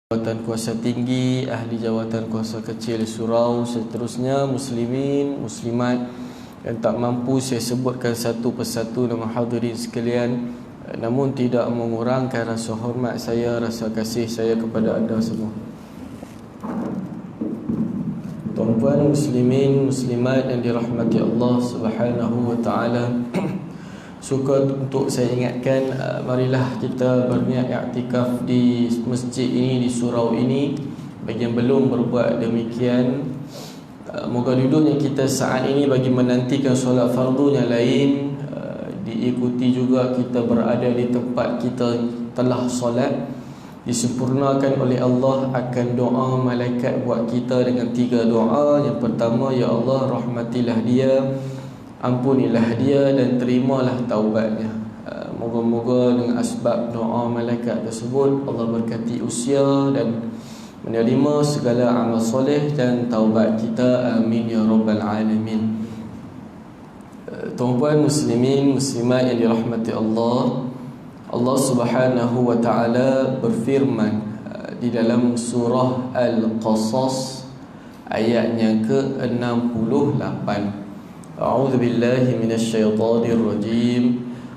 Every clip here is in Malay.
Jawatan kuasa tinggi, ahli jawatan kuasa kecil surau, seterusnya, muslimin, muslimat yang tak mampu saya sebutkan satu persatu nama hadirin sekalian, namun tidak mengurangkan rasa hormat saya, rasa kasih saya kepada anda semua. Tuan-tuan muslimin, muslimat yang dirahmati Allah Subhanahu wa taala. Suka untuk saya ingatkan, marilah kita berniat i'tikaf di masjid ini, di surau ini. Bagi yang belum berbuat demikian, moga duduknya kita saat ini bagi menantikan solat fardu yang lain diikuti juga kita berada di tempat kita telah solat, disempurnakan oleh Allah akan doa malaikat buat kita dengan 3 doa. Yang pertama, ya Allah rahmatilah dia, ampunilah dia dan terimalah taubatnya. Moga-moga dengan asbab doa malaikat tersebut Allah berkati usia dan menerima segala amal soleh dan taubat kita. Amin ya rabbal alamin. Tuan-tuan muslimin, muslimat yang dirahmati Allah, Allah Subhanahu wa taala berfirman di dalam surah Al-Qasas ayatnya ke-68. أعوذ بالله من الشيطان الرجيم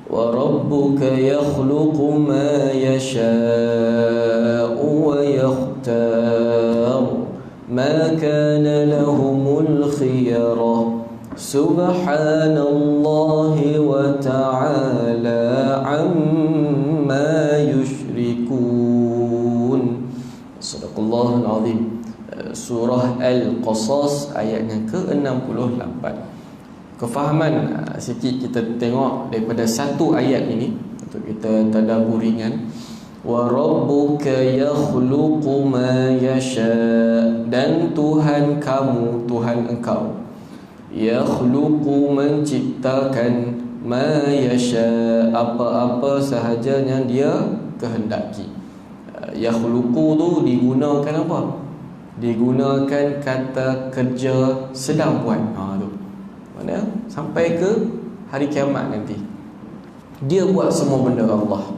وربك يخلق ما يشاء ويختار ما كان لهم الخيرة سبحان الله وتعالى عما يشركون. صدق الله العظيم. Surah Al-Qasas ayatnya ke-68. Kefahaman sikit kita tengok daripada satu ayat ini untuk kita tadabbur ringan. Wa rabbuka yakhluqu ma yasha, dan Tuhan kamu, Tuhan engkau, yakhluqu menciptakan ma yasha, apa-apa sahaja yang dia kehendaki. Yakhluqu tu digunakan apa? Digunakan kata kerja sedang buat. Tu mana sampai ke hari kiamat nanti. Dia buat semua benda Allah.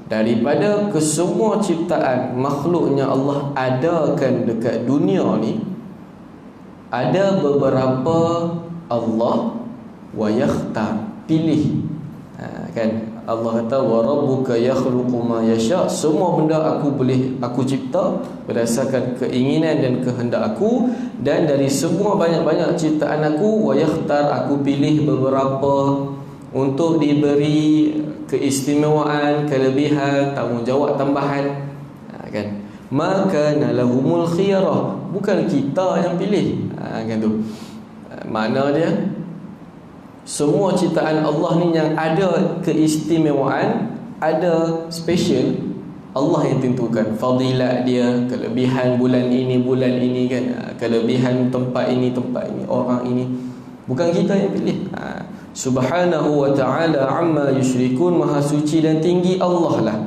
Daripada kesemua ciptaan makhluknya Allah adakan dekat dunia ni, ada beberapa Allah wa yakhtar, pilih. Kan Allah kata wa rabbuka yakhluqu ma yasha, semua benda aku cipta berdasarkan keinginan dan kehendak aku, dan dari semua banyak-banyak ciptaan aku wa yakhtar, aku pilih beberapa untuk diberi keistimewaan, kelebihan, tanggungjawab tambahan. Kan maka lahumul khiyarah, bukan kita yang pilih. Kan tu makna dia, semua ciptaan Allah ni yang ada keistimewaan, ada special, Allah yang tentukan fadilat dia, kelebihan bulan ini kan, kelebihan tempat ini, orang ini, bukan kita yang pilih. Subhanahu wa ta'ala amma yusyrikun, maha suci dan tinggi Allah lah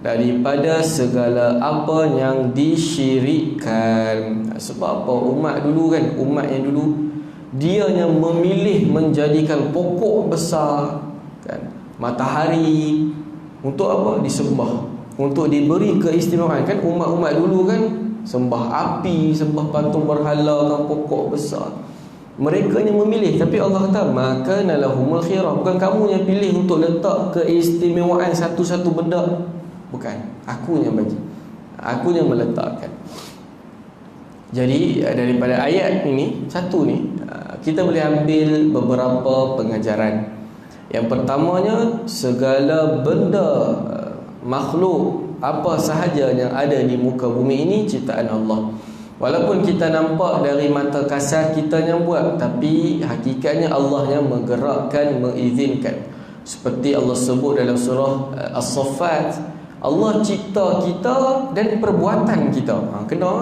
daripada segala apa yang disyirikkan. Sebab apa? Umat yang dulu dia yang memilih menjadikan pokok besar, kan, matahari untuk apa? Disembah, untuk diberi keistimewaan. Kan umat-umat dulu kan sembah api, sembah patung berhala, kan, pokok besar. Mereka yang memilih. Tapi Allah kata maka nalahumul khirah, bukan kamu yang pilih untuk letak keistimewaan satu-satu benda, bukan, aku yang bagi, aku yang meletakkan. Jadi daripada ayat ini satu ni kita boleh ambil beberapa pengajaran. Yang pertamanya, segala benda makhluk apa sahaja yang ada di muka bumi ini ciptaan Allah. Walaupun kita nampak dari mata kasar kita yang buat, tapi hakikatnya Allah yang menggerakkan, mengizinkan. Seperti Allah sebut dalam surah As-Saffat, Allah cipta kita dan perbuatan kita. Kena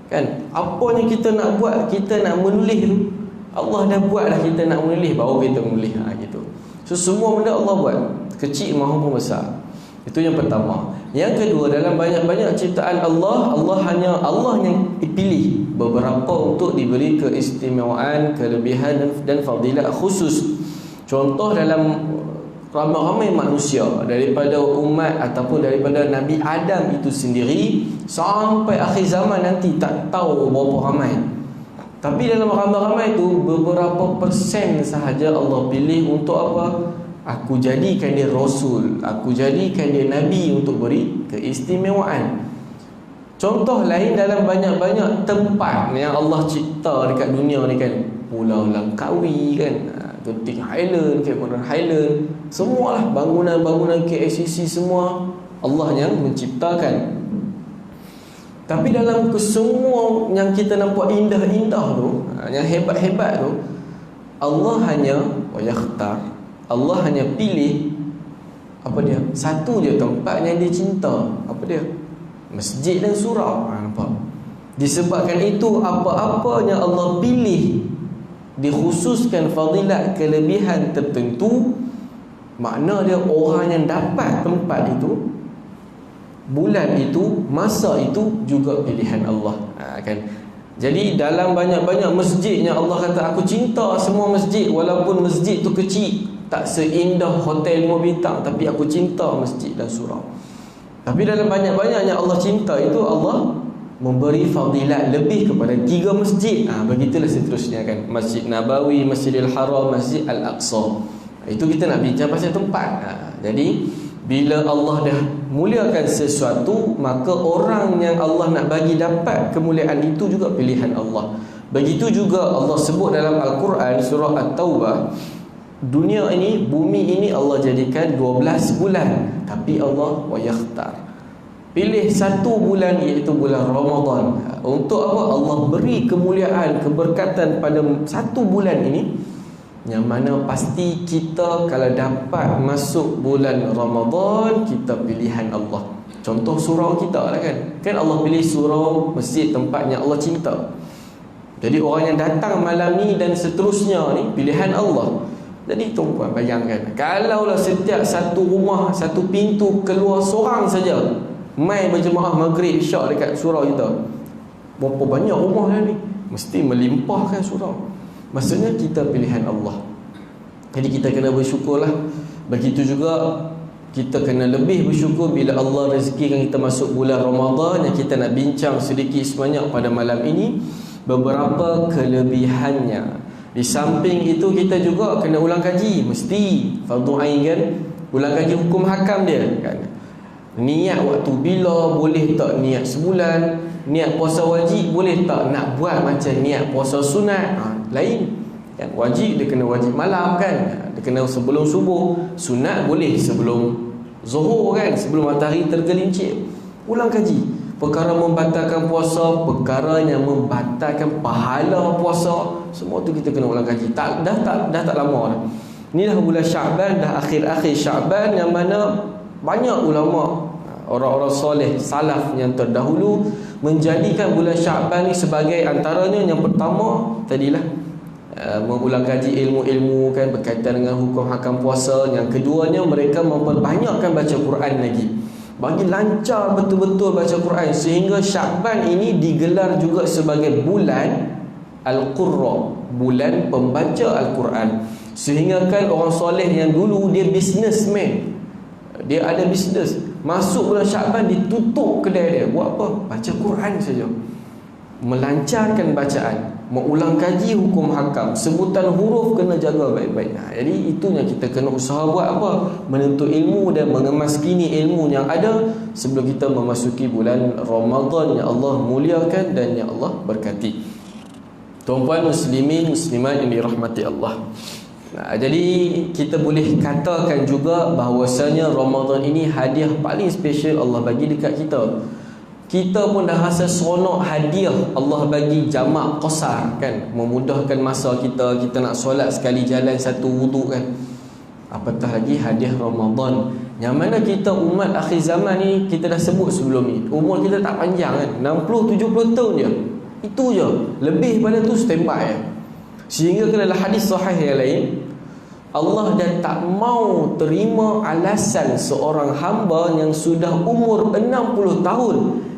kan, apa yang kita nak buat, kita nak menulis tu, Allah dah buat dah, kita nak menulis baru kita menulis. Gitu. So semua benda Allah buat, kecil maupun besar. Itu yang pertama. Yang kedua, dalam banyak-banyak ciptaan Allah, Allah yang pilih beberapa untuk diberi keistimewaan, kelebihan dan fadilat khusus. Contoh dalam ramai-ramai manusia, daripada umat ataupun daripada Nabi Adam itu sendiri sampai akhir zaman nanti, tak tahu berapa ramai. Tapi dalam ramai-ramai itu, beberapa persen sahaja Allah pilih untuk apa? Aku jadikan dia Rasul, aku jadikan dia Nabi untuk beri keistimewaan. Contoh lain, dalam banyak-banyak tempat yang Allah cipta dekat dunia ni kan, Pulau Langkawi kan, Genting Highland, Cameron Highland, semualah bangunan-bangunan KLCC semua Allah yang menciptakan. Tapi dalam kesemua yang kita nampak indah-indah tu, yang hebat-hebat tu, Allah hanya yakhtar, Allah hanya pilih apa dia? Satu je tempat yang dia cinta. Apa dia? Masjid dan surau. Nampak? Disebabkan itu, apa-apa yang Allah pilih dikhususkan fadilat kelebihan tertentu, makna dia orang yang dapat tempat itu, bulan itu, masa itu juga pilihan Allah. Kan? Jadi dalam banyak-banyak masjid yang Allah kata aku cinta semua masjid, walaupun masjid tu kecil, tak seindah hotel 5 bintang, tapi aku cinta masjid dan surau. Tapi dalam banyak-banyak yang Allah cinta itu, Allah memberi fadilat lebih kepada 3 masjid. Begitulah seterusnya kan. Masjid Nabawi, Masjidil Haram, Masjid Al-Aqsa. Itu kita nak bincang pasal tempat. Jadi bila Allah dah muliakan sesuatu, maka orang yang Allah nak bagi dapat kemuliaan itu juga pilihan Allah. Begitu juga Allah sebut dalam Al-Quran surah At-Taubah, dunia ini, bumi ini Allah jadikan 12 bulan, tapi Allah yakhtar, pilih satu bulan, iaitu bulan Ramadan. Untuk apa? Allah beri kemuliaan, keberkatan pada satu bulan ini, yang mana pasti kita kalau dapat masuk bulan Ramadan, kita pilihan Allah. Contoh surau kita lah kan. Kan Allah pilih surau, masjid, tempatnya Allah cinta. Jadi orang yang datang malam ni dan seterusnya ni, pilihan Allah. Jadi tuan-tuan bayangkan, kalaulah setiap satu rumah, satu pintu keluar seorang saja mai berjemaah maghrib isyak dekat surau kita, berapa banyak rumah dah ni, mesti melimpahkan surau. Maksudnya kita pilihan Allah. Jadi kita kena bersyukurlah. Begitu juga kita kena lebih bersyukur bila Allah rezekikan kita masuk bulan Ramadan, yang kita nak bincang sedikit sebanyak pada malam ini beberapa kelebihannya. Di samping itu kita juga kena ulang kaji, mesti fardu ain kan. Ulang kaji hukum hakam dia kan. Niat waktu bila, boleh tak niat sebulan. Niat puasa wajib, boleh tak nak buat macam niat puasa sunat. Lain kan. Wajib dia kena wajib malam kan, dia kena sebelum subuh. Sunat boleh sebelum zuhur kan, sebelum matahari tergelincir. Ulang kaji perkara membatalkan puasa, perkara yang membatalkan pahala puasa, semua tu kita kena ulang kaji. Dah tak lama dah. Ni dah bulan Syaban, dah akhir-akhir Syaban, yang mana banyak ulama, orang-orang soleh salaf yang terdahulu menjadikan bulan Syaban ni sebagai antaranya, yang pertama tadilah mengulang kaji ilmu-ilmu kan berkaitan dengan hukum hakam puasa. Yang keduanya, mereka memperbanyakkan baca Quran lagi, bagi lancar betul-betul baca Quran, sehingga Syaban ini digelar juga sebagai bulan Al-Qurra, bulan pembaca Al-Quran. Sehingga kan orang soleh yang dulu dia businessman, dia ada bisnes, masuk bulan Syaban ditutup kedai dia, buat apa? Baca Quran saja, melancarkan bacaan, mengulang kaji hukum hakam, sebutan huruf kena jaga baik-baik. Jadi itu yang kita kena usaha buat apa? Menuntut ilmu dan mengemaskini ilmu yang ada sebelum kita memasuki bulan Ramadan yang Allah muliakan dan yang Allah berkati. Tuan-tuan muslimin muslimat yang dirahmati Allah. Jadi kita boleh katakan juga bahawasanya Ramadan ini hadiah paling special Allah bagi dekat kita. Kita pun dah rasa seronok hadiah Allah bagi jamak qasar kan, memudahkan masa kita. Kita nak solat sekali jalan satu wuduk kan. Apatah lagi hadiah Ramadan, yang mana kita umat akhir zaman ni, kita dah sebut sebelum ni, umur kita tak panjang kan, 60-70 tahun je. Itu je, lebih pada tu standby ya. Sehingga dalam hadis sahih yang lain, Allah dah tak mau terima alasan seorang hamba yang sudah umur 60 tahun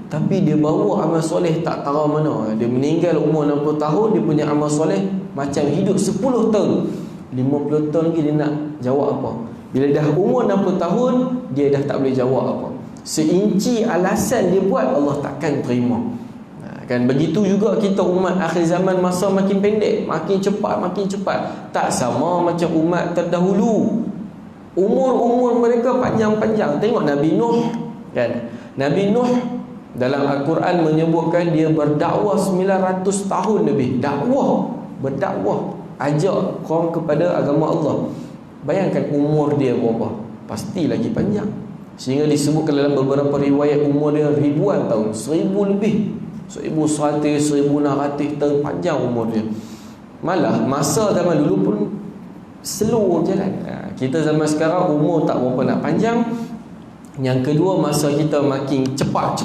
tapi dia bawa amal soleh tak tahu mana. Dia meninggal umur 60 tahun, dia punya amal soleh macam hidup 10 tahun. 50 tahun lagi dia nak jawab apa? Bila dah umur 60 tahun, dia dah tak boleh jawab apa. Seinci alasan dia buat, Allah takkan terima. Kan begitu juga kita umat akhir zaman, masa makin pendek, makin cepat. Tak sama macam umat terdahulu. Umur mereka panjang-panjang. Tengok Nabi Nuh, kan? Nabi Nuh dalam Al-Quran menyebutkan dia berdakwah 900 tahun lebih. Berdakwah, ajak kaum kepada agama Allah. Bayangkan umur dia berapa? Pasti lagi panjang. Sehingga disebutkan dalam beberapa riwayat umur dia ribuan tahun, 1000 lebih, 1100, 1600 tahun, panjang umur dia. Malah masa zaman dulu pun slow jalan. Kita zaman sekarang umur tak berapa nak panjang. Yang kedua, masa kita makin cepat.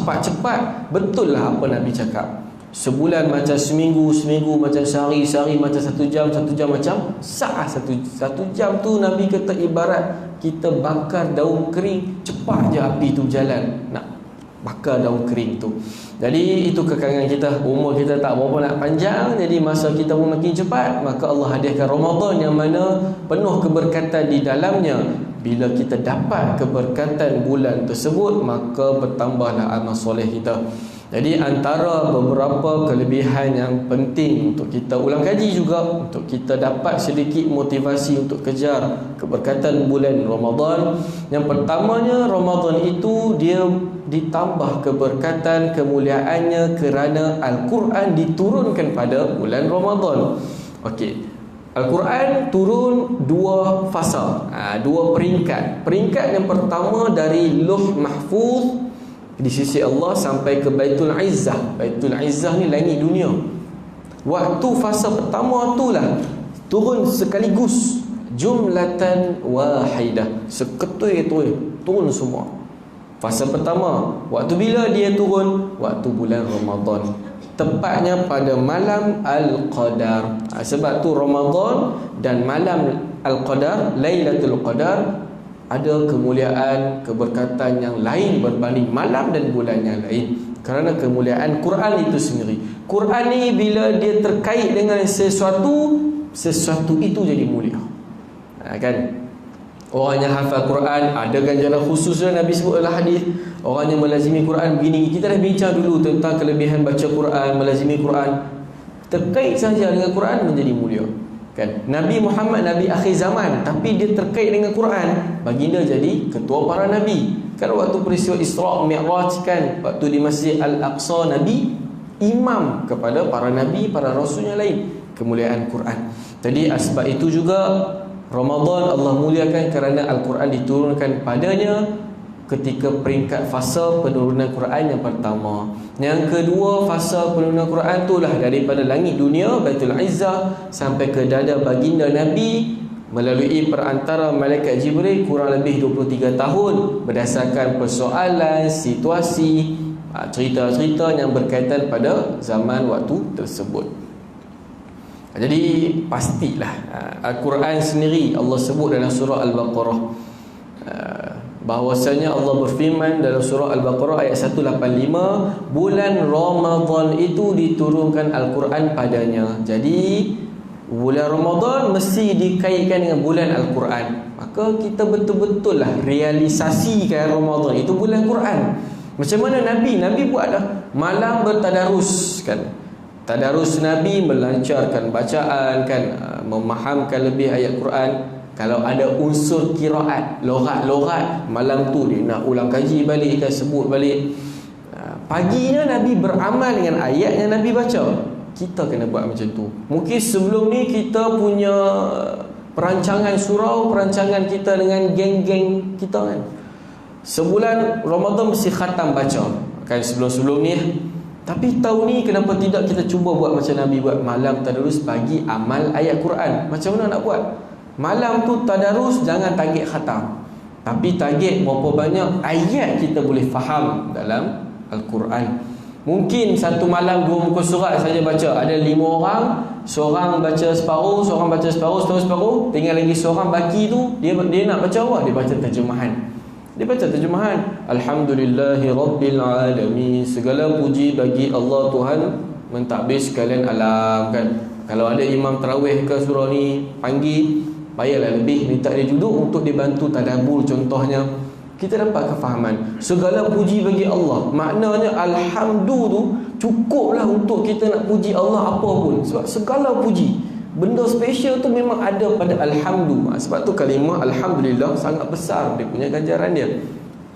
Betul lah apa Nabi cakap. Sebulan macam seminggu macam sehari macam 1 jam macam saat 1 jam tu Nabi kata ibarat kita bakar daun kering, cepat je api tu jalan nak bakar daun kering tu. Jadi itu kekangan kita, umur kita tak berapa nak panjang, jadi masa kita pun makin cepat. Maka Allah hadiahkan Ramadan yang mana penuh keberkatan di dalamnya. Bila kita dapat keberkatan bulan tersebut, maka bertambahlah amal soleh kita. Jadi antara beberapa kelebihan yang penting untuk kita ulang kaji juga, untuk kita dapat sedikit motivasi untuk kejar keberkatan bulan Ramadan. Yang pertamanya, Ramadan itu dia ditambah keberkatan kemuliaannya kerana Al-Quran diturunkan pada bulan Ramadan. Okey, Al-Quran turun 2 fasa, 2 peringkat. Peringkat yang pertama dari Lauh Mahfuz di sisi Allah sampai ke Baitul Izzah. Baitul Izzah ni langit dunia. Waktu fasa pertama itulah turun sekaligus, jumlatan wahidah, seketui-ketui turun semua. Fasa pertama, waktu bila dia turun? Waktu bulan Ramadan, tepatnya pada malam Al-Qadar. Sebab tu Ramadan dan malam Al-Qadar, Lailatul Qadar, ada kemuliaan, keberkatan yang lain berbanding malam dan bulan yang lain. Kerana kemuliaan Quran itu sendiri. Quran ni bila dia terkait dengan sesuatu itu jadi mulia. Kan? Orang yang hafal Quran ada ganjaran khusus. Nabi sebut dalam hadis, orang yang melazimi Quran begini. Kita dah bincang dulu tentang kelebihan baca Quran, melazimi Quran. Terkait saja dengan Quran menjadi mulia. Kan? Nabi Muhammad Nabi akhir zaman, tapi dia terkait dengan Quran, baginda jadi ketua para nabi. Kan waktu peristiwa Isra' Mi'raj, kan, waktu di Masjid Al-Aqsa, Nabi imam kepada para nabi, para rasul yang lain. Kemuliaan Quran. Jadi sebab itu juga Ramadan Allah muliakan kerana Al-Quran diturunkan padanya ketika peringkat fasa penurunan Quran yang pertama. Yang kedua, fasa penurunan Quran itulah daripada langit dunia, Baitul Izzah, sampai ke dada baginda Nabi melalui perantara Malaikat Jibril, kurang lebih 23 tahun, berdasarkan persoalan, situasi, cerita-cerita yang berkaitan pada zaman waktu tersebut. Jadi pastilah Al-Quran sendiri Allah sebut dalam surah Al-Baqarah, bahwasanya Allah berfirman dalam surah Al-Baqarah ayat 185, bulan Ramadan itu diturunkan Al-Quran padanya. Jadi bulan Ramadan mesti dikaitkan dengan bulan Al-Quran. Maka kita betul-betul lah realisasikan Ramadan itu bulan Quran. Macam mana Nabi buat dah malam bertadarus, kan. Tadarus Nabi melancarkan bacaan, kan, memahamkan lebih ayat Quran. Kalau ada unsur qiraat, lorat malam tu dia nak ulang kaji balik, kan, sebut balik. Paginya Nabi beramal dengan ayat yang Nabi baca. Kita kena buat macam tu. Mungkin sebelum ni kita punya perancangan surau, perancangan kita dengan geng-geng kita, kan. Sebulan Ramadan mesti khatam baca, kan, sebelum-sebelum ni. Tapi tahun ni kenapa tidak kita cuba buat macam Nabi buat, malam tadarus, pagi amal ayat Quran. Macam mana nak buat? Malam tu tadarus, jangan target khatam, tapi target berapa banyak ayat kita boleh faham dalam Al-Quran. Mungkin satu malam 2 muka surat saja baca. Ada 5 orang, seorang baca separuh, seorang baca separuh, tinggal lagi seorang baki tu, dia nak baca apa? Dia baca terjemahan. Dia baca terjemahan. Alhamdulillahi Rabbil Alamin, segala puji bagi Allah Tuhan mentadbir sekalian alam, kan. Kalau ada imam tarawih ke surau ni, panggil bayarlah lebih, minta dia duduk untuk dibantu tadabbur contohnya. Kita dapat kefahaman. Segala puji bagi Allah. Maknanya alhamdu tu cukuplah untuk kita nak puji Allah apa pun. Sebab segala puji, benda special tu memang ada pada alhamdu. Sebab tu kalimah alhamdulillah sangat besar dia punya ganjaran dia.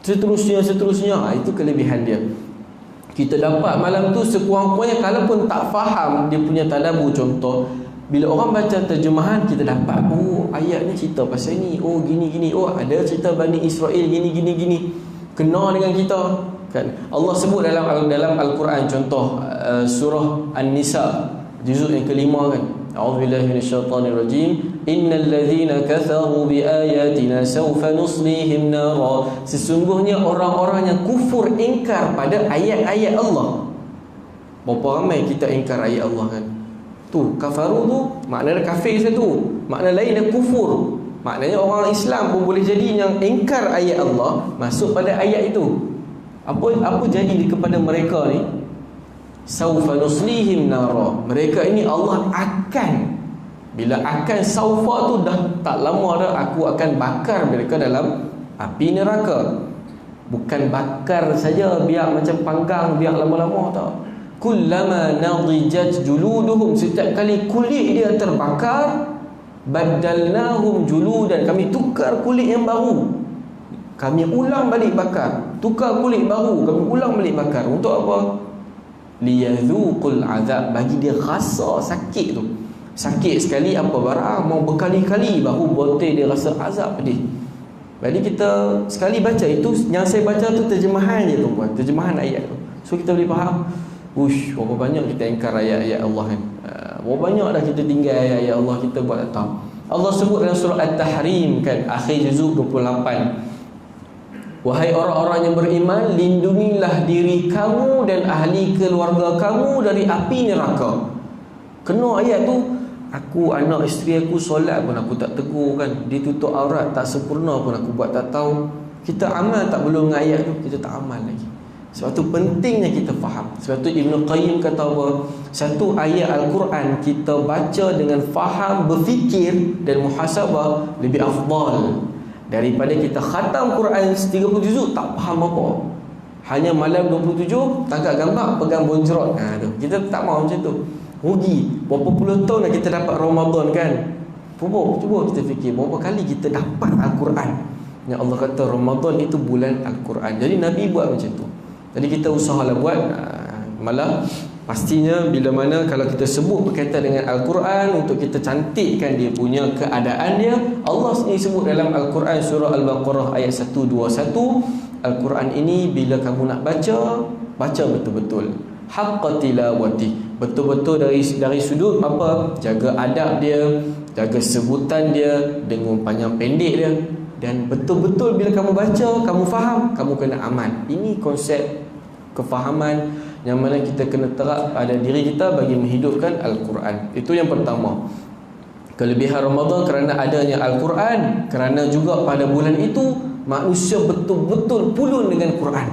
Seterusnya itu kelebihan dia. Kita dapat malam tu sekurang-kurangnya, kalaupun tak faham dia punya tadabbur contoh, bila orang baca terjemahan kita dapat, oh ayat ni cerita pasal ni, oh gini, oh ada cerita Bani Israel gini, kena dengan kita kan. Allah sebut dalam Al-Quran contoh surah An-Nisa juzuk yang kelima kan, a'udzubillahi minasyaitonirrajim, innal ladzina kafaru biayatina sawfa nuslihim nara, sesungguhnya orang-orang yang kufur ingkar pada ayat-ayat Allah. Berapa ramai kita ingkar ayat Allah kan. Tu kafaru tu maknanya kafir satu, makna lain dia kufur. Maknanya orang Islam pun boleh jadi yang ingkar ayat Allah, masuk pada ayat itu. Apa jadi kepada mereka ni? Saufa nuslihim nara. Mereka ini Allah akan, bila akan saufa tu dah tak lama dah, aku akan bakar mereka dalam api neraka. Bukan bakar saja biar macam panggang biar lama-lama, tak. Kullama nadijat juluduhum, setiap kali kulit dia terbakar, badalnahum juludan, kami tukar kulit yang baru, kami ulang balik bakar. Tukar kulit baru, kami ulang balik bakar. Untuk apa? Liyadhuqul azab, bagi dia rasa sakit tu. Sakit sekali apa barang, mau berkali-kali baru betul dia rasa azab pedih. Jadi kita sekali baca itu, yang saya baca tu terjemahan je tuan-tuan, terjemahan ayat tu. So kita boleh faham, berapa banyak kita ingkar ayat-ayat Allah kan. Berapa banyak dah kita tinggal ayat-ayat Allah, kita buat tak tahu. Allah sebut dalam surah At-Tahrim kan, akhir juzuk 28, wahai orang-orang yang beriman, lindungilah diri kamu dan ahli keluarga kamu dari api neraka. Kena ayat tu, aku, anak isteri aku solat pun aku tak tegur kan, dia tutup aurat tak sempurna pun aku buat tak tahu. Kita amal tak belum dengan ayat tu, kita tak amal lagi. Sebab tu pentingnya kita faham. Sebab tu Ibn Qayyim kata apa? Satu ayat Al-Quran kita baca dengan faham, berfikir dan muhasabah lebih afdal daripada kita khatam Quran 30 juzuk tak faham apa. Hanya malam 27 tangkap gambar pegang bonjrot. Tu. Kita tak mahu macam tu. Rugi. Berapa puluh tahun dah kita dapat Ramadan kan? Cuba kita fikir berapa kali kita dapat Al-Quran. Yang Allah kata Ramadan itu bulan Al-Quran. Jadi Nabi buat macam tu. Jadi kita usahalah buat. Malah pastinya bila mana kalau kita sebut berkaitan dengan Al-Quran untuk kita cantikkan dia punya keadaan dia, Allah sendiri sebut dalam Al-Quran surah Al-Baqarah ayat 121, Al-Quran ini bila kamu nak baca, baca betul-betul, haqqa tilawati, betul-betul dari sudut apa? Jaga adab dia, jaga sebutan dia, dengung panjang pendek dia, dan betul-betul bila kamu baca, kamu faham, kamu kena amal. Ini konsep kefahaman yang mana kita kena terap pada diri kita bagi menghidupkan Al-Quran. Itu yang pertama. Kelebihan Ramadan kerana adanya Al-Quran, kerana juga pada bulan itu manusia betul-betul pulun dengan Quran.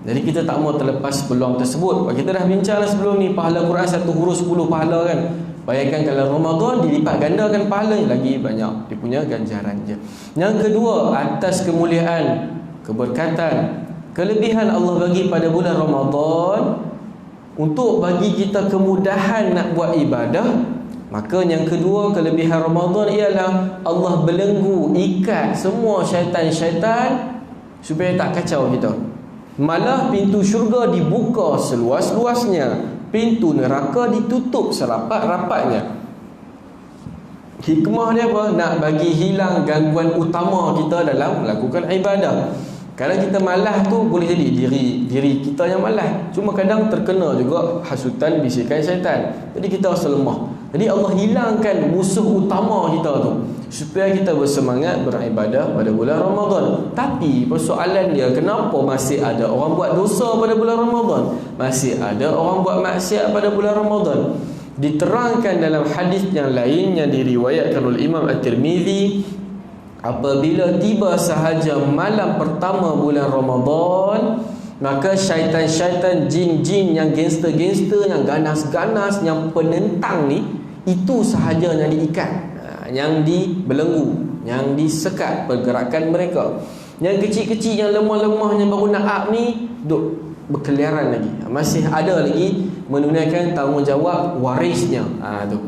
Jadi kita tak mau terlepas peluang tersebut. Kita dah bincang sebelum ni, pahala Quran 1 huruf 10 pahala kan. Bayangkan kalau Ramadan dilipat gandakan pahalanya lagi banyak, dia punya ganjaran je. Yang kedua, atas kemuliaan, keberkatan, kelebihan Allah bagi pada bulan Ramadan untuk bagi kita kemudahan nak buat ibadah. Maka yang kedua, kelebihan Ramadan ialah Allah belenggu, ikat semua syaitan-syaitan supaya tak kacau kita. Malah pintu syurga dibuka seluas-luasnya, pintu neraka ditutup serapat-rapatnya. Hikmah dia apa? Nak bagi hilang gangguan utama kita dalam melakukan ibadah. Kalau kita malas tu boleh jadi diri kita yang malas. Cuma kadang terkena juga hasutan bisikan syaitan. Jadi kita rasa lemah. Jadi Allah hilangkan musuh utama kita tu supaya kita bersemangat beribadah pada bulan Ramadan. Tapi persoalan dia, kenapa masih ada orang buat dosa pada bulan Ramadan? Masih ada orang buat maksiat pada bulan Ramadan. Diterangkan dalam hadis yang lain yang diriwayatkan oleh Imam At-Tirmizi, apabila tiba sahaja malam pertama bulan Ramadan, maka syaitan-syaitan, jin-jin yang gangster-gangster, yang ganas-ganas, yang penentang ni, itu sahaja yang diikat. yang dibelenggu, yang disekat pergerakan mereka. Yang kecil-kecil, yang lemah-lemah, yang baru nak up ni duk berkeliaran lagi, masih ada lagi menunaikan tanggungjawab warisnya. Tu.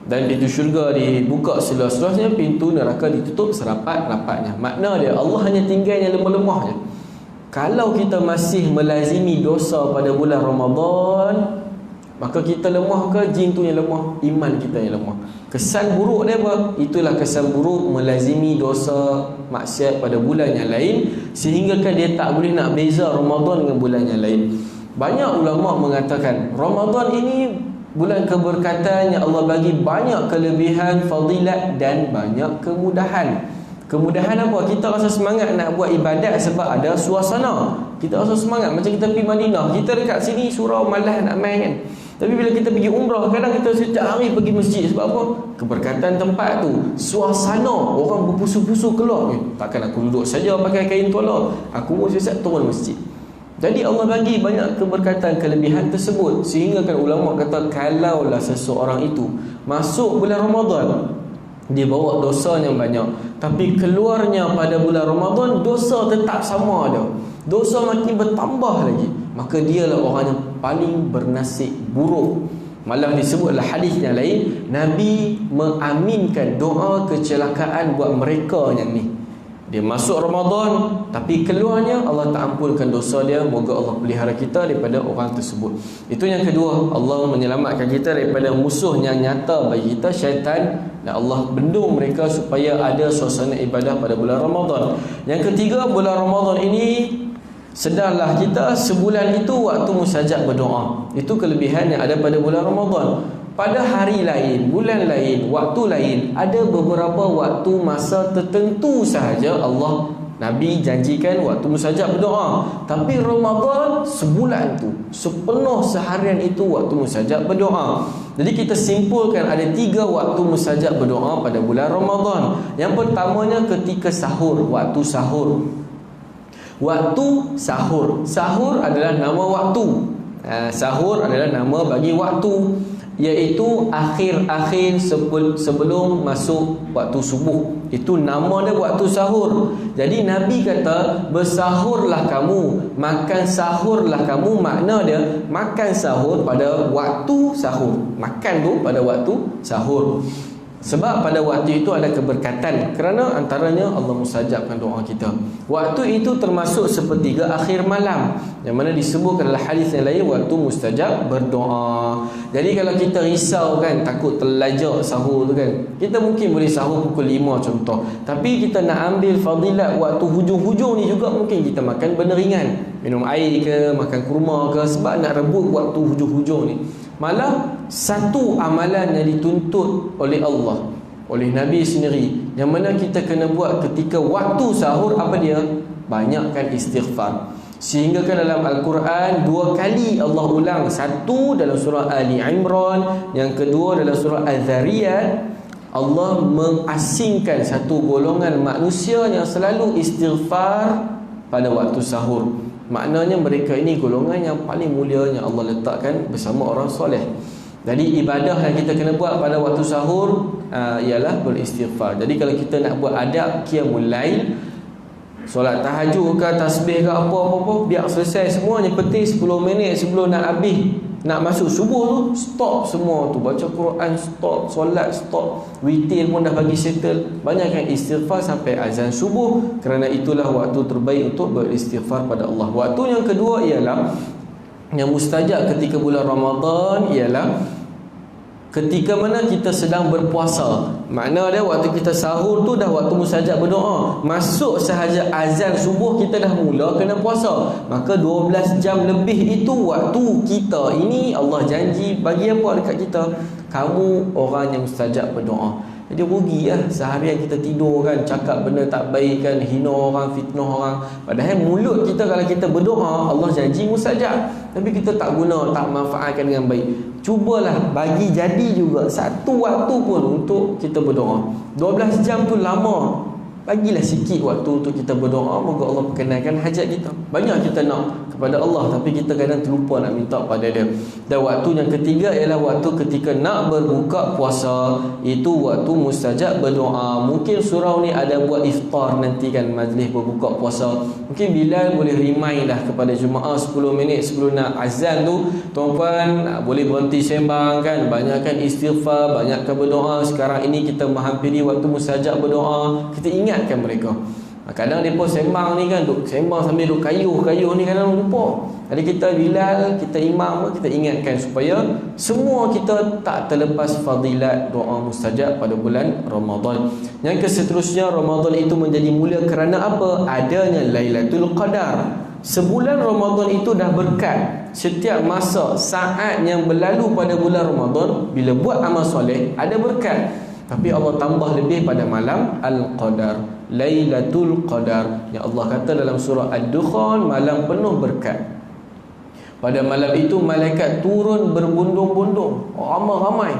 Dan pintu syurga dibuka seluas-luasnya, pintu neraka ditutup serapat-rapatnya. Makna dia Allah hanya tinggal yang lemah-lemah je. Kalau kita masih melazimi dosa pada bulan Ramadan, maka kita lemah ke jin tu yang lemah? Iman kita yang lemah. Kesan buruk dia apa? Itulah kesan buruk melazimi dosa maksiat pada bulan yang lain, sehingga kan dia tak boleh nak beza Ramadan dengan bulan yang lain. Banyak ulama mengatakan Ramadan ini bulan keberkatan yang Allah bagi banyak kelebihan, fadilat dan banyak kemudahan. Kemudahan apa? Kita rasa semangat nak buat ibadat sebab ada suasana. Kita rasa semangat. Macam kita pergi Madinah, kita dekat sini surau malas nak main kan. Tapi bila kita pergi umrah, kadang kita setiap hari pergi masjid. Sebab apa? Keberkatan tempat tu, suasana, orang berpusu-pusu keluar. Takkan aku duduk saja pakai kain tuala, aku pun siap turun masjid. Jadi Allah bagi banyak keberkatan, kelebihan tersebut, sehingga kan ulama kata kalaulah seseorang itu masuk bulan Ramadan, dia bawa dosa yang banyak, tapi keluarnya pada bulan Ramadan dosa tetap sama ada, dosa makin bertambah lagi, maka dialah orang yang paling bernasib buruk. Malah disebutlah hadis yang lain, Nabi mengaminkan doa kecelakaan buat mereka yang ni. Dia masuk Ramadan, tapi keluarnya Allah tak ampunkan dosa dia. Moga Allah pelihara kita daripada orang tersebut. Itu yang kedua, Allah menyelamatkan kita daripada musuh yang nyata bagi kita, syaitan. Dan Allah bendung mereka supaya ada suasana ibadah pada bulan Ramadan. Yang ketiga, bulan Ramadan ini sedarlah kita, sebulan itu waktu mustajab berdoa. Itu kelebihan yang ada pada bulan Ramadan. Pada hari lain, bulan lain, waktu lain, ada beberapa waktu masa tertentu sahaja Allah, Nabi janjikan waktu mustajab berdoa. Tapi Ramadan sebulan tu, sepenuh seharian itu waktu mustajab berdoa. Jadi kita simpulkan ada 3 waktu mustajab berdoa pada bulan Ramadan. Yang pertamanya ketika sahur, waktu sahur. Waktu sahur. Sahur adalah nama waktu. Sahur adalah nama bagi waktu, iaitu akhir-akhir sebelum masuk waktu subuh. Itu nama dia waktu sahur. Jadi Nabi kata bersahurlah kamu, makan sahurlah kamu. Makna dia makan sahur pada waktu sahur. Makan tu pada waktu sahur. Sebab pada waktu itu ada keberkatan, kerana antaranya Allah mustajabkan doa kita. Waktu itu termasuk sepertiga akhir malam, yang mana disebutkan dalam hadis yang lain waktu mustajab berdoa. Jadi kalau kita risau kan, takut terlajak sahur tu kan, kita mungkin boleh sahur pukul 5 contoh. Tapi kita nak ambil fadilat waktu hujung-hujung ni juga, mungkin kita makan benda ringan, minum air ke, makan kurma ke, sebab nak rebut waktu hujung-hujung ni. Malah satu amalan yang dituntut oleh Allah, oleh Nabi sendiri, yang mana kita kena buat ketika waktu sahur, apa dia? Banyakkan istighfar. Sehingga kan dalam Al-Quran 2 kali Allah ulang. Satu dalam surah Ali Imran, yang kedua dalam surah Az-Zariyat. Allah mengasingkan satu golongan manusia yang selalu istighfar pada waktu sahur. Maknanya mereka ini golongan yang paling mulia yang Allah letakkan bersama orang soleh. Jadi ibadah yang kita kena buat pada waktu sahur ialah beristighfar. Jadi kalau kita nak buat adab qiyamul lail, solat tahajud ke, tasbih ke, apa-apa, biar selesai semuanya. Penting 10 minit sebelum nak habis, nak masuk subuh tu, stop semua tu. Baca Quran stop, solat stop, witir pun dah bagi settle. Banyakkan istighfar sampai azan subuh, kerana itulah waktu terbaik untuk beristighfar pada Allah. Waktu yang kedua ialah, yang mustajab ketika bulan Ramadan ialah ketika mana kita sedang berpuasa. Makna dia waktu kita sahur tu dah waktu mustajab berdoa. Masuk sahaja azan subuh, kita dah mula kena puasa. Maka 12 jam lebih itu waktu kita ini Allah janji bagi apa dekat kita? Kamu orang yang mustajab berdoa. Jadi rugi lah seharian kita tidur kan, cakap benda tak baik kan, hina orang, fitnah orang. Padahal mulut kita kalau kita berdoa, Allah janji mustajab, tapi kita tak guna, tak manfaatkan dengan baik. Cubalah bagi jadi juga satu waktu pun untuk kita berdoa. 12 jam tu lama. bagilah sikit waktu untuk kita berdoa, moga Allah perkenankan hajat kita. Banyak kita nak kepada Allah, tapi kita kadang terlupa nak minta pada dia. Dan waktu yang ketiga ialah waktu ketika nak berbuka puasa. Itu waktu mustajab berdoa. Mungkin surau ni ada buat iftar nanti kan, majlis berbuka puasa. Mungkin Bilal boleh remind lah kepada jemaah 10 minit sebelum nak azan tu, tuan-puan boleh berhenti sembang kan, banyakkan istighfar, banyakkan berdoa. Sekarang ini kita menghampiri waktu mustajab berdoa, kita ingatkan mereka. Kadang mereka sembang ni kan, duk sembang sambil duk kayuh ni, kadang lupa. Jadi kita Bilal, kita imam, kita ingatkan supaya semua kita tak terlepas fadilat doa mustajab pada bulan Ramadan. Yang keseterusnya, Ramadan itu menjadi mulia kerana apa? Adanya Lailatul Qadar. Sebulan Ramadan itu dah berkat. Setiap masa, saat yang berlalu pada bulan Ramadan, bila buat amal soleh, ada berkat. Tapi Allah tambah lebih pada malam Al-Qadar, Lailatul Qadar, yang Allah kata dalam surah Ad-Dukhan, malam penuh berkat. Pada malam itu malaikat turun berbundung-bundung, ramai-ramai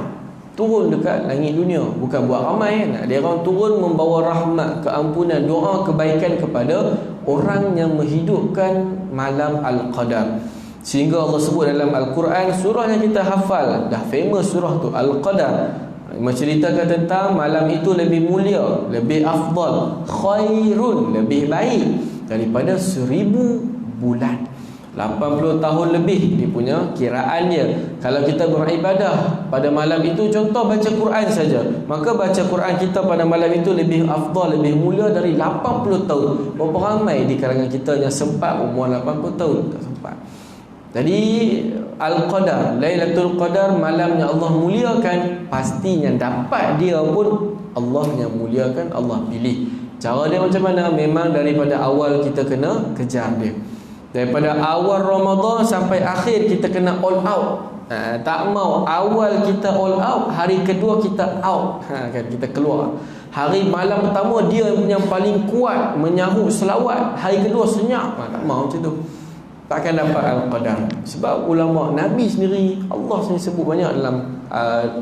turun dekat langit dunia. Bukan buat ramai kan, dia orang turun membawa rahmat, keampunan, doa kebaikan kepada orang yang menghidupkan malam Al-Qadar. Sehingga Allah sebut dalam Al-Quran, surah yang kita hafal, dah famous surah tu, Al-Qadar, menceritakan tentang malam itu lebih mulia, lebih afdal, khairun, lebih baik daripada 1000 bulan. 80 tahun lebih dia punya kiraan dia. Kalau kita beribadah pada malam itu, contoh baca Quran saja, maka baca Quran kita pada malam itu lebih afdal, lebih mulia dari 80 tahun. Berapa ramai di kalangan kita yang sempat umur 80 tahun? Tak sempat. Jadi Al-Qadar, Lailatul Qadar, malam yang Allah muliakan, pastinya dapat dia pun Allah yang muliakan, Allah pilih. Cara dia macam mana? Memang daripada awal kita kena kejar dia. Daripada awal Ramadan sampai akhir kita kena all out. Tak mau awal kita all out, hari kedua kita out, kan, kita keluar. Hari malam pertama dia yang paling kuat menyahut selawat, hari kedua senyap. Tak mau macam tu, takkan dapat Al-Qadar. Sebab ulama Nabi sendiri, Allah sendiri sebut banyak dalam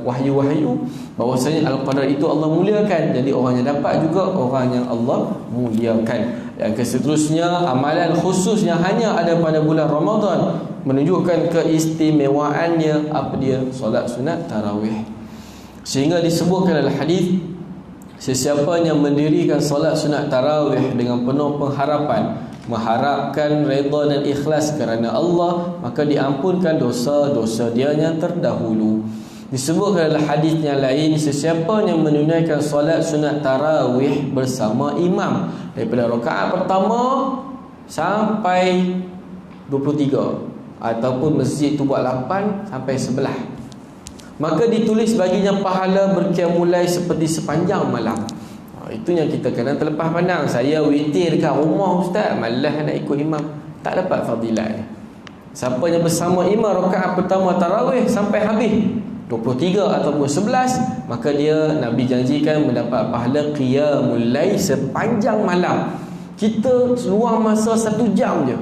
wahyu-wahyu bahawasanya Al-Qadar itu Allah muliakan. Jadi orang yang dapat juga orang yang Allah muliakan. Yang keseterusnya, amalan khusus yang hanya ada pada bulan Ramadan, menunjukkan keistimewaannya. Apa dia? Solat sunat tarawih. Sehingga disebutkan dalam hadis, sesiapa yang mendirikan solat sunat tarawih dengan penuh pengharapan, mengharapkan redha dan ikhlas kerana Allah, maka diampunkan dosa-dosa dia yang terdahulu. Disebutkan dalam hadis yang lain, sesiapa yang menunaikan solat sunat tarawih bersama imam daripada rakaat pertama sampai 23, ataupun masjid tu buat 8 sampai 11, maka ditulis baginya pahala berqiyamul seperti sepanjang malam. Itu yang kita kena terlepas pandang. Saya witir dekat rumah ustaz, malas nak ikut imam, tak dapat fadilat ni. Siapa yang bersama imam rakaat pertama tarawih sampai habis 23 ataupun 11, maka dia Nabi janjikan mendapat pahala qiyamul lail sepanjang malam. Kita luang masa 1 jam je.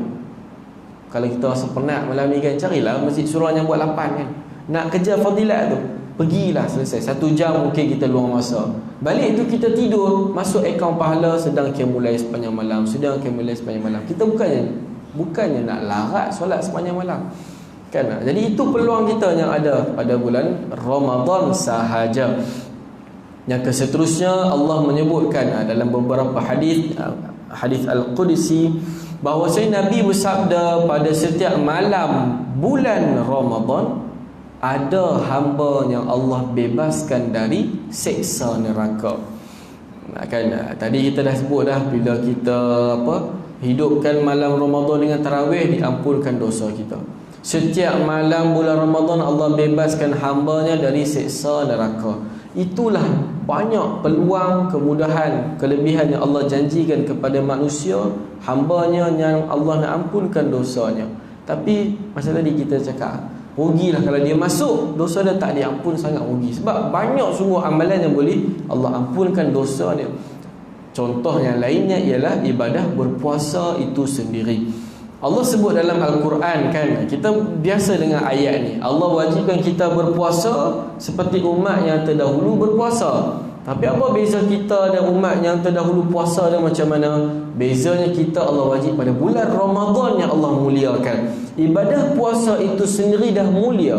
Kalau kita rasa penat malam ni kan, carilah masjid surah yang buat 8 kan. Nak kejar fadilat tu, pergilah, selesai 1 jam mungkin kita luang masa. Balik tu kita tidur, masuk akaun pahala sedang qiyamul lail sepanjang malam, sedang qiyamul lail sepanjang malam. Kita bukannya nak larat solat sepanjang malam kan. Jadi itu peluang kita yang ada pada bulan Ramadan sahaja. Yang keseterusnya, Allah menyebutkan dalam beberapa hadis Al-Qudsi, bahawasanya Nabi bersabda, pada setiap malam bulan Ramadan ada hamba yang Allah bebaskan dari seksa neraka. Kan tadi kita dah sebut dah, bila kita hidupkan malam Ramadan dengan tarawih, diampunkan dosa kita. Setiap malam bulan Ramadan Allah bebaskan hambanya dari seksa neraka. Itulah banyak peluang, kemudahan, kelebihan yang Allah janjikan kepada manusia, hambanya yang Allah nak ampunkan dosanya. Tapi macam tadi kita cakap, rugilah kalau dia masuk, dosa dia tak diampun, sangat rugi. Sebab banyak sungguh amalan yang boleh Allah ampunkan dosa dia. Contoh yang lainnya ialah ibadah berpuasa itu sendiri. Allah sebut dalam Al-Quran kan, kita biasa dengan ayat ni, Allah wajibkan kita berpuasa seperti umat yang terdahulu berpuasa. Tapi apa beza kita dan umat yang terdahulu puasa dan macam mana? Bezanya kita Allah wajib pada bulan Ramadan yang Allah muliakan. Ibadah puasa itu sendiri dah mulia.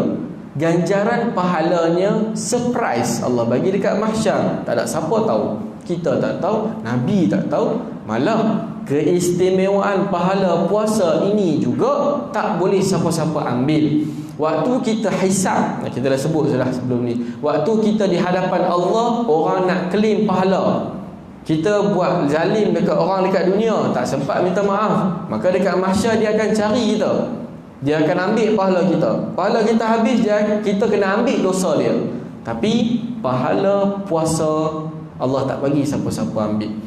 Ganjaran pahalanya surprise Allah bagi dekat mahsyar. Tak ada siapa tahu. Kita tak tahu, Nabi tak tahu. Malah keistimewaan pahala puasa ini juga tak boleh siapa-siapa ambil. Waktu kita hisab, kita dah sebut sudah sebelum ni, waktu kita di hadapan Allah, orang nak claim pahala, kita buat zalim dekat orang dekat dunia, tak sempat minta maaf, maka dekat mahsyar dia akan cari kita, dia akan ambil pahala kita. Pahala kita habis, kita kena ambil dosa dia. Tapi pahala puasa Allah tak bagi siapa-siapa ambil.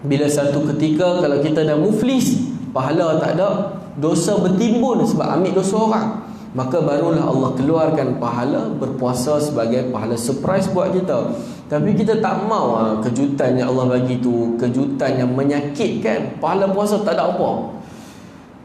Bila satu ketika kalau kita dah muflis, pahala tak ada, dosa bertimbun sebab ambil dosa orang, maka barulah Allah keluarkan pahala berpuasa sebagai pahala surprise buat kita. Tapi kita tak mau kejutan yang Allah bagi tu, kejutan yang menyakitkan. Pahala puasa tak ada apa.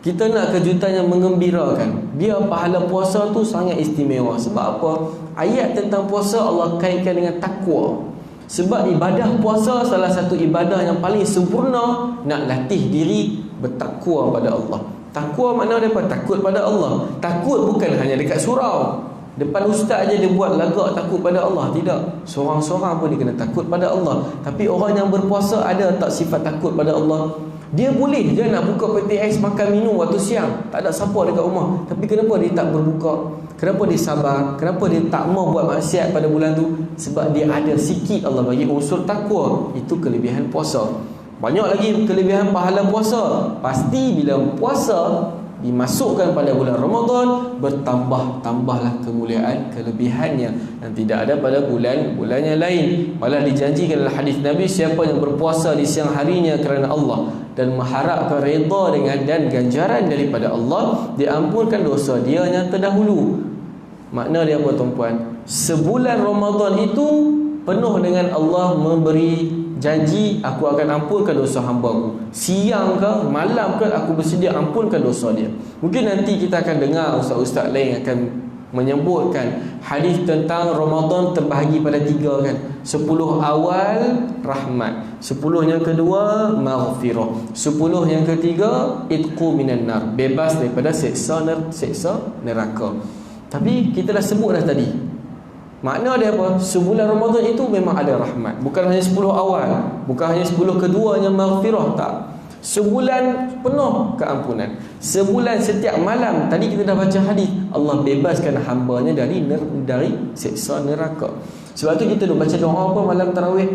Kita nak kejutan yang mengembirakan. Dia pahala puasa tu sangat istimewa. Sebab apa? Ayat tentang puasa Allah kaitkan dengan takwa. Sebab ibadah puasa salah satu ibadah yang paling sempurna, nak latih diri bertakwa pada Allah. Takwa makna dia apa? Takut pada Allah. Takut bukan hanya dekat surau, depan ustaz aja dia buat lagak takut pada Allah. Tidak, seorang-seorang pun dia kena takut pada Allah. Tapi orang yang berpuasa ada tak sifat takut pada Allah? Dia boleh je nak buka PTS, makan minum waktu siang, tak ada siapa dekat rumah. Tapi kenapa dia tak berbuka? Kenapa dia sabar? Kenapa dia tak mau buat maksiat pada bulan tu? Sebab dia ada sikit Allah bagi unsur takwa. Itu kelebihan puasa. Banyak lagi kelebihan pahala puasa. Pasti bila puasa dimasukkan pada bulan Ramadan, bertambah-tambahlah kemuliaan, kelebihannya yang tidak ada pada bulan-bulan yang lain. Malah dijanjikan dalam hadis Nabi, siapa yang berpuasa di siang harinya kerana Allah dan mengharapkan redha dengan dan ganjaran daripada Allah, diampunkan dosa dia yang terdahulu. Makna dia apa tuan-puan? Sebulan Ramadan itu penuh dengan Allah memberi janji, aku akan ampunkan dosa hamba-Ku. Siang ke malam ke aku bersedia ampunkan dosa dia. Mungkin nanti kita akan dengar ustaz-ustaz lain akan menyebutkan hadis tentang Ramadan terbahagi pada 3 kan. 10 awal rahmat, 10 yang kedua maghfirah, 10 yang ketiga itqu minan nar, bebas daripada seksa neraka. Tapi kita dah sebut dah tadi, makna dia apa? Sebulan Ramadan itu memang ada rahmat. Bukan hanya 10 awal, bukan hanya 10 kedua yang maghfirah, tak. Sebulan penuh keampunan. Sebulan setiap malam, tadi kita dah baca hadis, Allah bebaskan hamba-Nya dari seksa neraka. Sebab tu kita dah baca doa apa malam tarawih?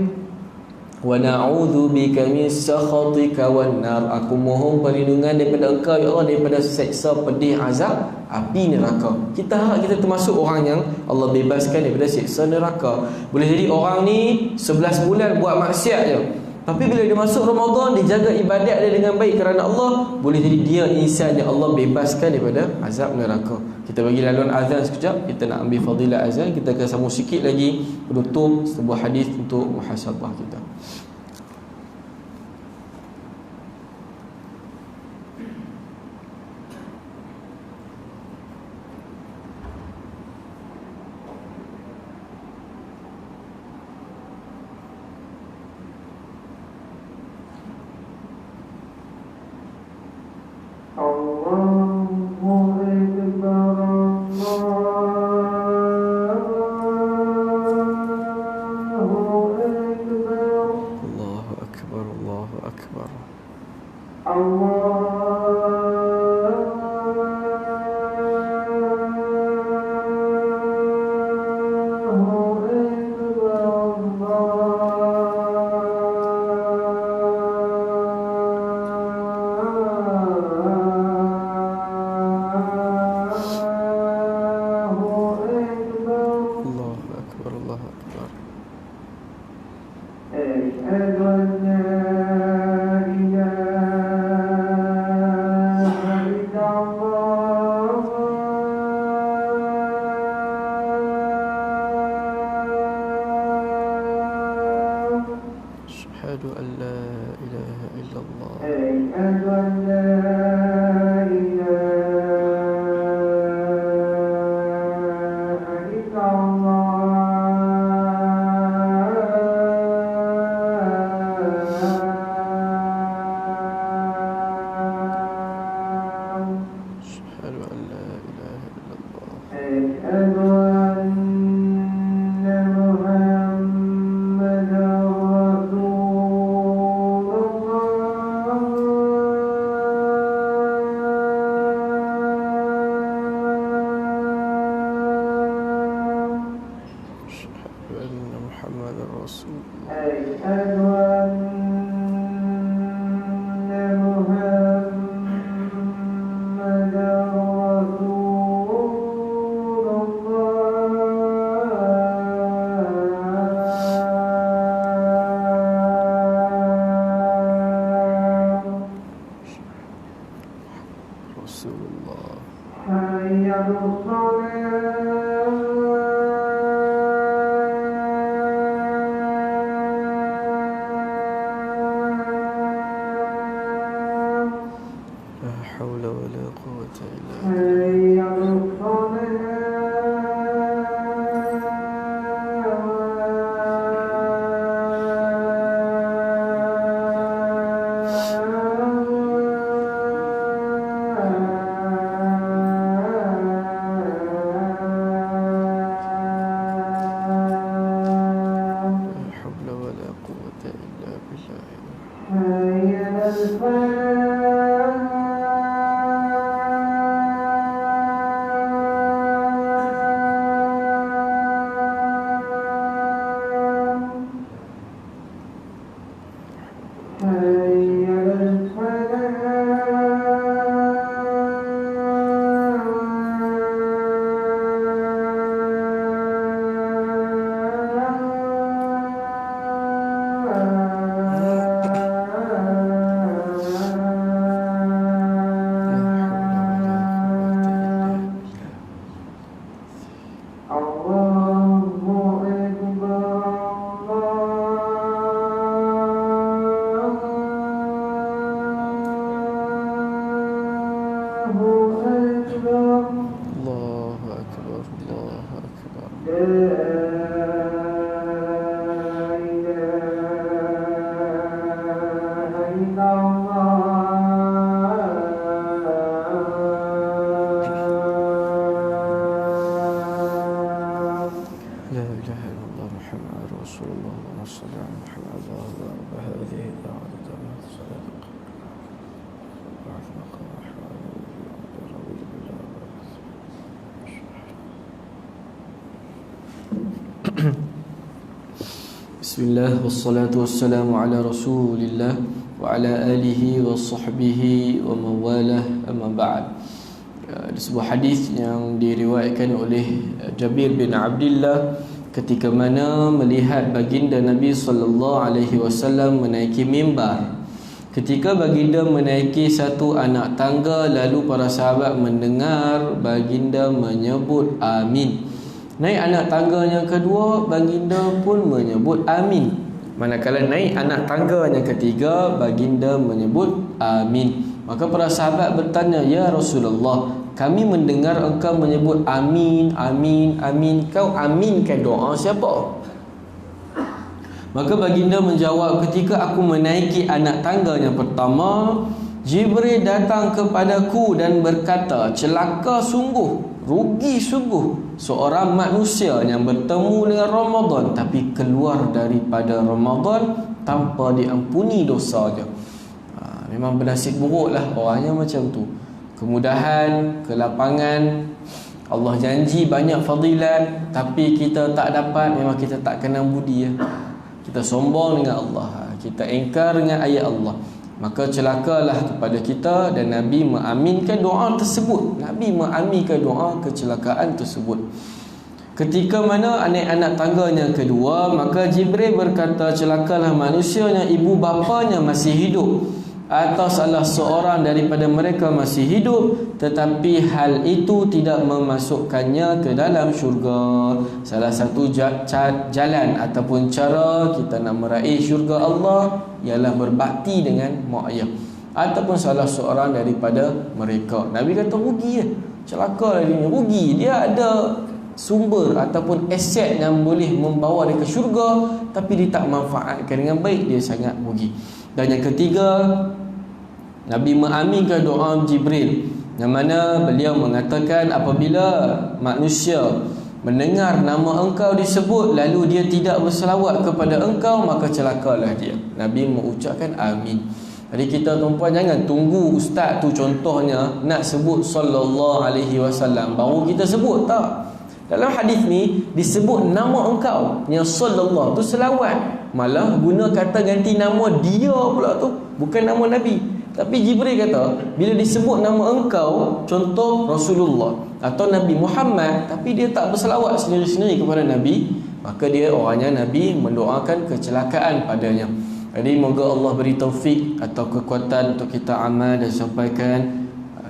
Wa na'udzu bika min sakhatika wan nar. Aku mohon perlindungan daripada Engkau ya Allah daripada seksa pedih azab api neraka. Kita harap kita termasuk orang yang Allah bebaskan daripada seksa neraka. Boleh jadi orang ni 11 bulan buat maksiat je, tapi bila dia masuk Ramadan, dia jaga ibadat dia dengan baik kerana Allah, boleh jadi dia insan yang Allah bebaskan daripada azab neraka. Kita bagi laluan azan sekejap. Kita nak ambil fadilah azan. Kita akan sambung sikit lagi penutup sebuah hadis untuk muhasabah kita. Bismillah, wassalatu wassalamu ala rasulillah wa ala alihi wa sahbihi wa mawalah, amma ba'd. Di sebuah hadis yang diriwayatkan oleh Jabir bin Abdullah, ketika mana melihat baginda Nabi sallallahu alaihi wasallam menaiki mimbar. Ketika baginda menaiki satu anak tangga, lalu para sahabat mendengar baginda menyebut amin. Naik anak tangga yang kedua, baginda pun menyebut amin. Manakala naik anak tangga yang ketiga, baginda menyebut amin. Maka para sahabat bertanya, "Ya Rasulullah, kami mendengar engkau menyebut amin, amin, amin. Kau aminkan doa siapa?" Maka baginda menjawab, "Ketika aku menaiki anak tangga yang pertama, Jibril datang kepadaku dan berkata, celaka sungguh, rugi sungguh seorang manusia yang bertemu dengan Ramadan tapi keluar daripada Ramadan tanpa diampuni dosanya." Memang bernasib buruk lah orangnya macam tu. Kemudahan, kelapangan, Allah janji banyak fadilat, tapi kita tak dapat, memang kita tak kenal budi ya. Kita sombong dengan Allah, kita engkar dengan ayat Allah, maka celakalah kepada kita. Dan Nabi mengaminkan doa tersebut. Nabi mengaminkan doa kecelakaan tersebut. Ketika mana anak tangganya kedua, maka Jibril berkata, celakalah manusia yang ibu bapanya masih hidup, atau salah seorang daripada mereka masih hidup, tetapi hal itu tidak memasukkannya ke dalam syurga. Salah satu jalan ataupun cara kita nak meraih syurga Allah ialah berbakti dengan mak ayah ataupun salah seorang daripada mereka. Nabi kata rugi ya, celaka dia, rugi. Dia ada sumber ataupun aset yang boleh membawa dia ke syurga, tapi dia tak manfaatkan dengan baik, dia sangat rugi. Dan yang ketiga, Nabi mengaminkan doa Jibril. yang mana beliau mengatakan apabila manusia mendengar nama engkau disebut lalu dia tidak berselawat kepada engkau, maka celakalah dia. Nabi mengucapkan amin. Jadi kita tuan-puan jangan tunggu ustaz tu contohnya nak sebut sallallahu alaihi wasallam baru kita sebut, tak. Dalam hadis ni disebut nama engkau yang sallallahu tu selawat, malah guna kata ganti nama dia pula tu, bukan nama Nabi. Tapi Jibril kata bila disebut nama engkau, contoh Rasulullah atau Nabi Muhammad, tapi dia tak berselawat sendiri-sendiri kepada Nabi, maka dia orangnya Nabi mendoakan kecelakaan padanya. Jadi moga Allah beri taufik atau kekuatan untuk kita amal dan sampaikan.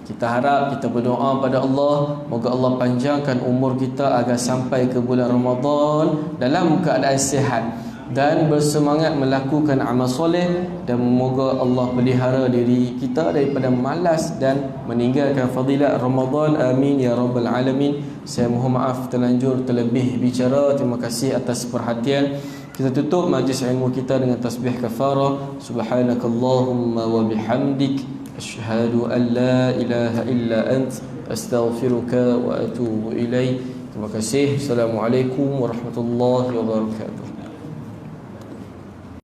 Kita harap, kita berdoa pada Allah, moga Allah panjangkan umur kita agar sampai ke bulan Ramadan dalam keadaan sihat dan bersemangat melakukan amal soleh, dan moga Allah pelihara diri kita daripada malas dan meninggalkan fadilat Ramadan. Amin ya rabbal alamin. Saya mohon maaf terlanjur terlebih bicara. Terima kasih atas perhatian. Kita tutup majlis ilmu kita dengan tasbih kafarah. Subhanakallahumma wa bihamdik, asyhadu an la ilaha illa ant, astaghfiruka wa atubu ilaik. Terima kasih. Assalamualaikum warahmatullahi wabarakatuh.